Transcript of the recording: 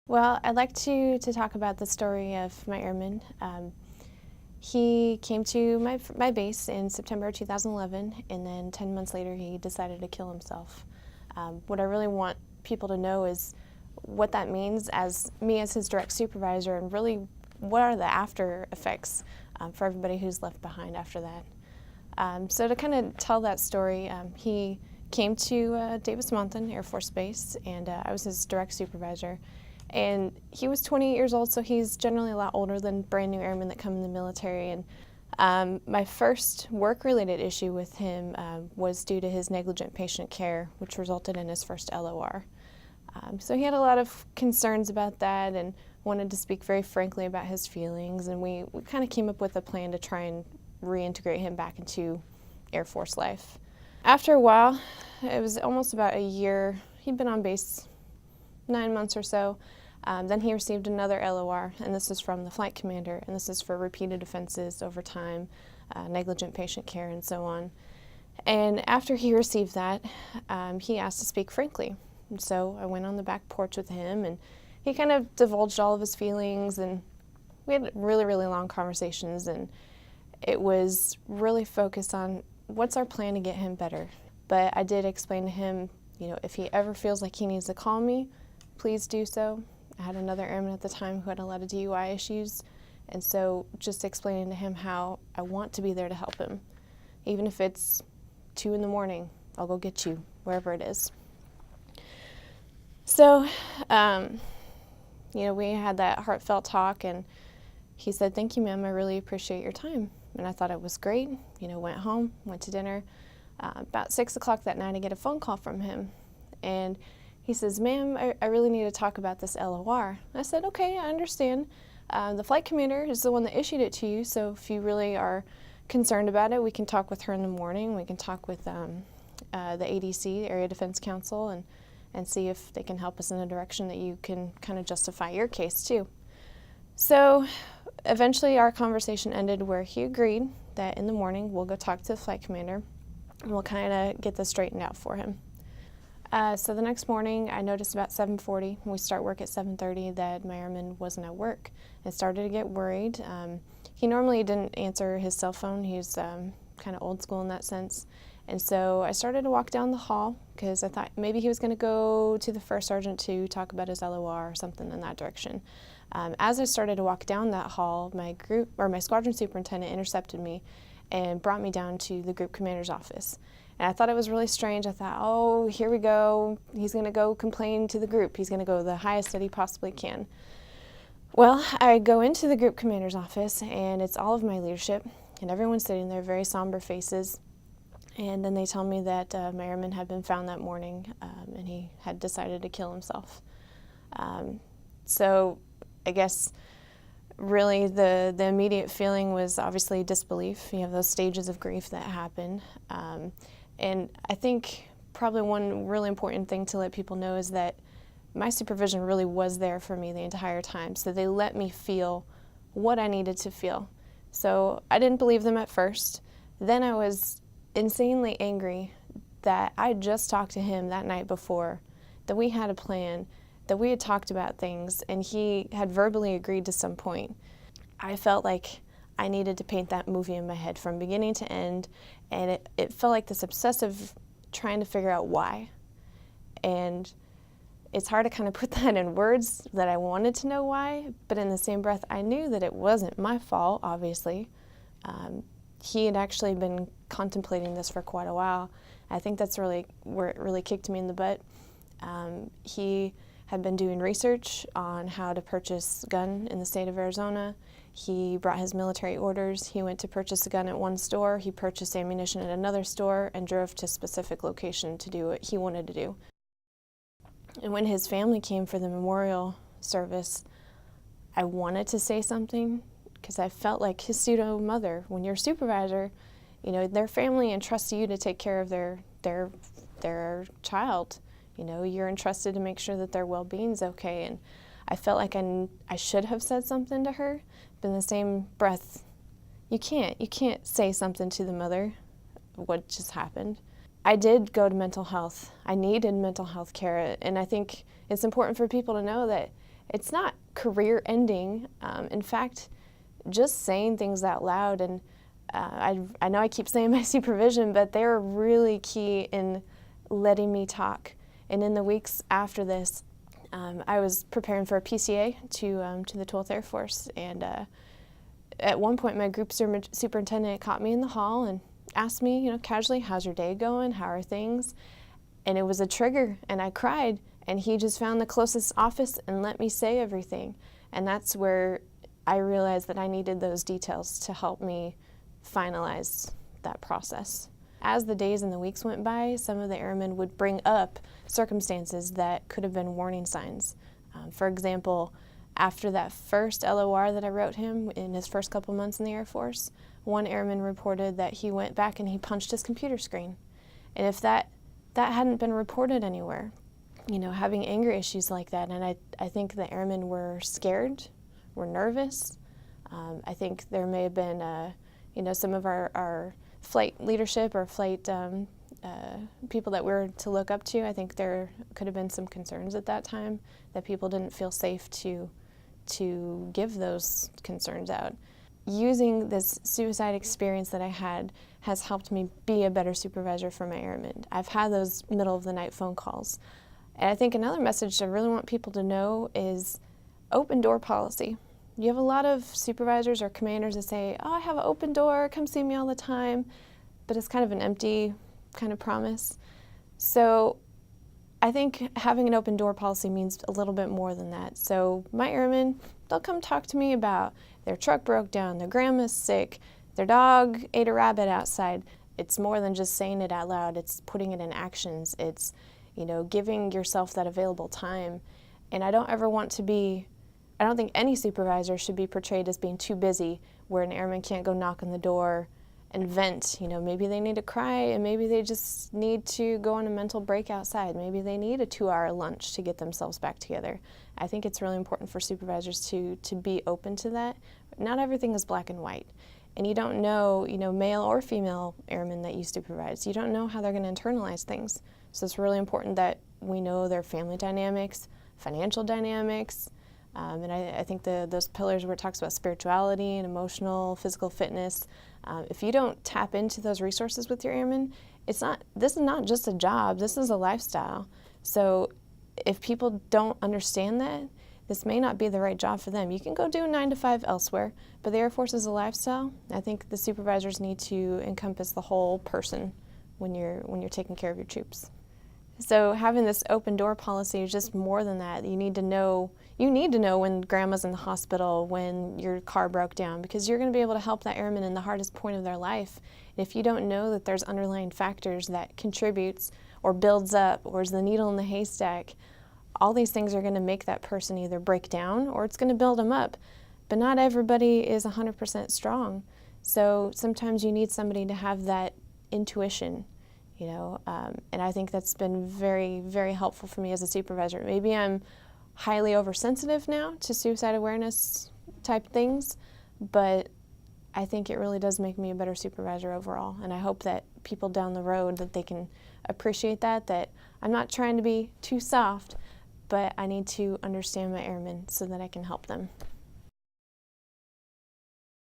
Well, I'd like to talk about the story of my airman. He came to my base in September 2011, and then 10 months later he decided to kill himself. What I really want people to know is what that means as me as his direct supervisor, and really what are the after effects for everybody who's left behind after that. So to kind of tell that story, he came to Davis-Monthan Air Force Base, and I was his direct supervisor. And he was 28 years old, so he's generally a lot older than brand new airmen that come in the military. And my first work-related issue with him was due to his negligent patient care, which resulted in his first LOR. So he had a lot of concerns about that and wanted to speak very frankly about his feelings, and we kind of came up with a plan to try and reintegrate him back into Air Force life. After a while, it was almost about a year, he'd been on base 9 months or so. Then he received another LOR, and this is from the flight commander, and this is for repeated offenses over time, negligent patient care, and so on. And after he received that, he asked to speak frankly. And so I went on the back porch with him, and he kind of divulged all of his feelings, and we had really, really long conversations, and it was really focused on what's our plan to get him better. But I did explain to him, you know, if he ever feels like he needs to call me, please do so. I had another airman at the time who had a lot of DUI issues, and so just explaining to him how I want to be there to help him. Even if it's 2 in the morning, I'll go get you, wherever it is. So, you know, we had that heartfelt talk, and he said, "Thank you, ma'am, I really appreciate your time." And I thought it was great. You know, went home, went to dinner. About 6 o'clock that night, I get a phone call from him, and he says, "Ma'am, I really need to talk about this LOR." I said, "Okay, I understand. The flight commander is the one that issued it to you, so if you really are concerned about it, we can talk with her in the morning. We can talk with the ADC, Area Defense Council, and see if they can help us in a direction that you can kind of justify your case too." So eventually our conversation ended where he agreed that in the morning we'll go talk to the flight commander, and we'll kind of get this straightened out for him. So the next morning, I noticed about 7:40, when we start work at 7:30, that my airman wasn't at work, and started to get worried. He normally didn't answer his cell phone. He's kind of old school in that sense. And so I started to walk down the hall, because I thought maybe he was going to go to the first sergeant to talk about his LOR or something in that direction. As I started to walk down that hall, my squadron superintendent intercepted me and brought me down to the group commander's office. And I thought it was really strange. I thought, oh, here we go. He's going to go complain to the group. He's going to go the highest that he possibly can. Well, I go into the group commander's office, and it's all of my leadership, and everyone's sitting there, very somber faces. And then they tell me that my airman had been found that morning, and he had decided to kill himself. So I guess really the immediate feeling was obviously disbelief. You have those stages of grief that happen. And I think probably one really important thing to let people know is that my supervision really was there for me the entire time. So they let me feel what I needed to feel. So I didn't believe them at first. Then I was insanely angry that I just talked to him that night before, that we had a plan, that we had talked about things, and he had verbally agreed to some point. I felt like I needed to paint that movie in my head from beginning to end, and it felt like this obsessive trying to figure out why. And it's hard to kind of put that in words, that I wanted to know why, but in the same breath, I knew that it wasn't my fault, obviously. He had actually been contemplating this for quite a while. I think that's really where it really kicked me in the butt. He had been doing research on how to purchase a gun in the state of Arizona. He brought his military orders. He went to purchase a gun at one store. He purchased ammunition at another store and drove to a specific location to do what he wanted to do. And when his family came for the memorial service, I wanted to say something, because I felt like his pseudo mother. When you're a supervisor, you know, their family entrusts you to take care of their child. You know, you're entrusted to make sure that their well-being's okay. And I felt like I should have said something to her, but in the same breath, you can't say something to the mother, what just happened. I did go to mental health. I needed mental health care, and I think it's important for people to know that it's not career ending. In fact, just saying things out loud, and I know I keep saying my supervision, but they're really key in letting me talk. And in the weeks after this, I was preparing for a PCA to the 12th Air Force, and at one point my group superintendent caught me in the hall and asked me, casually, how's your day going? How are things? And it was a trigger, and I cried, and he just found the closest office and let me say everything. And that's where I realized that I needed those details to help me finalize that process. As the days and the weeks went by, some of the airmen would bring up circumstances that could have been warning signs. For example, after that first LOR that I wrote him in his first couple months in the Air Force, one airman reported that he went back and he punched his computer screen. And if that hadn't been reported anywhere, having anger issues like that, and I think the airmen were scared, were nervous. I think there may have been, some of our flight leadership or flight people that we're to look up to, I think there could have been some concerns at that time that people didn't feel safe to give those concerns out. Using this suicide experience that I had has helped me be a better supervisor for my airmen. I've had those middle of the night phone calls. And I think another message I really want people to know is open door policy. You have a lot of supervisors or commanders that say, oh, I have an open door, come see me all the time, but it's kind of an empty kind of promise. So I think having an open door policy means a little bit more than that. So my airmen, they'll come talk to me about their truck broke down, their grandma's sick, their dog ate a rabbit outside. It's more than just saying it out loud, it's putting it in actions. It's, giving yourself that available time. And I don't think any supervisor should be portrayed as being too busy where an airman can't go knock on the door and vent. Maybe they need to cry, and maybe they just need to go on a mental break outside. Maybe they need a 2-hour lunch to get themselves back together. I think it's really important for supervisors to be open to that. Not everything is black and white. And you don't know, male or female airmen that you supervise. You don't know how they're going to internalize things. So it's really important that we know their family dynamics, financial dynamics, and I think those pillars where it talks about spirituality and emotional, physical fitness, if you don't tap into those resources with your airmen, this is not just a job, this is a lifestyle. So if people don't understand that, this may not be the right job for them. You can go do a 9 to 5 elsewhere, but the Air Force is a lifestyle. I think the supervisors need to encompass the whole person when you're taking care of your troops. So having this open door policy is just more than that. You need to know when grandma's in the hospital, when your car broke down, because you're going to be able to help that airman in the hardest point of their life. And if you don't know that there's underlying factors that contributes or builds up or is the needle in the haystack, all these things are going to make that person either break down or it's going to build them up. But not everybody is 100% strong. So sometimes you need somebody to have that intuition. And I think that's been very, very helpful for me as a supervisor. Maybe I'm highly oversensitive now to suicide awareness type things, but I think it really does make me a better supervisor overall. And I hope that people down the road, that they can appreciate that I'm not trying to be too soft, but I need to understand my airmen so that I can help them.